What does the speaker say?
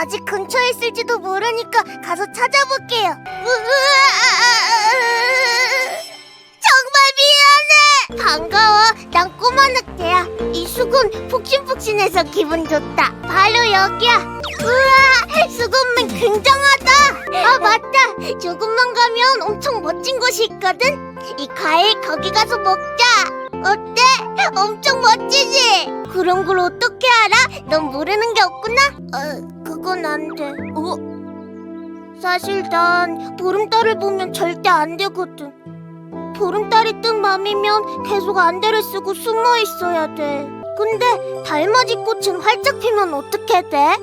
아직 근처에 있을지도 모르니까 가서 찾아볼게요. 정말 미안해. 반가워. 난 꼬마 늑대야. 이 수건 푹신푹신해서 기분 좋다. 바로 여기야. 우와, 수건맨 굉장하다. 아, 맞다. 조금만 가면 엄청 멋진 곳이 있거든. 이 과일 거기 가서 먹자. 어때? 엄청 멋지지? 그런 걸 어떻게 알아? 넌 모르는 게 없구나? 그건 안 돼. 사실 난 보름달을 보면 절대 안 되거든. 보름달이 뜬 맘이면 계속 안대를 쓰고 숨어 있어야 돼. 근데 달맞이 꽃은 활짝 피면 어떻게 돼?